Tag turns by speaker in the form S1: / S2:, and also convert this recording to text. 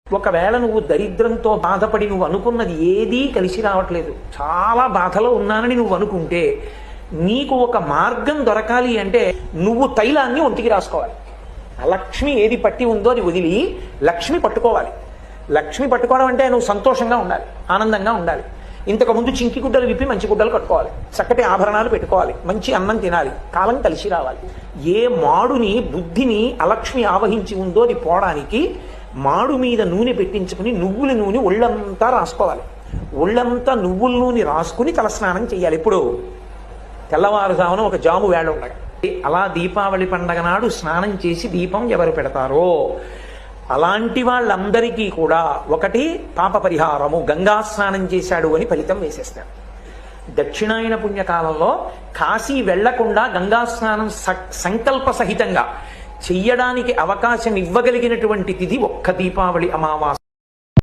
S1: ఒకవేళ నువ్వు దరిద్రంతో బాధపడి నువ్వు అనుకున్నది ఏదీ కలిసి రావట్లేదు, చాలా బాధలో ఉన్నానని నువ్వు అనుకుంటే నీకు ఒక మార్గం దొరకాలి అంటే నువ్వు తైలాన్ని ఒంటికి రాసుకోవాలి. ఆ లక్ష్మి ఏది పట్టి ఉందో అది వదిలి లక్ష్మి పట్టుకోవాలి. లక్ష్మి పట్టుకోవడం అంటే నువ్వు సంతోషంగా ఉండాలి, ఆనందంగా ఉండాలి. ఇంతకుముందు చింకి గుడ్డలు విప్పి మంచి గుడ్డలు కట్టుకోవాలి, చక్కటి ఆభరణాలు పెట్టుకోవాలి, మంచి అన్నం తినాలి, కాలం కలిసి రావాలి. ఏ మాడుని బుద్ధిని అలక్ష్మి ఆవహించి ఉందో అది పోవడానికి మాడు మీద నూనె పెట్టించుకుని నువ్వుల నూనె ఒళ్ళంతా రాసుకోవాలి. ఒళ్ళంతా నువ్వుల నూనె రాసుకుని తలస్నానం చేయాలి. ఇప్పుడు తెల్లవారుజామున ఒక జాము వేళ ఉండగా అలా దీపావళి పండగ నాడు స్నానం చేసి దీపం ఎవరు పెడతారో అలాంటి వాళ్ళందరికీ కూడా ఒకటి పాప పరిహారము, గంగా స్నానం చేశాడు అని ఫలితం వేసేస్తారు. దక్షిణాయన పుణ్యకాలంలో కాశీ వెళ్లకుండా గంగా స్నానం సంకల్ప సహితంగా చెయ్యడానికి అవకాశం ఇవ్వగలిగినటువంటి తిథి ఒక్క దీపావళి అమావాస్య.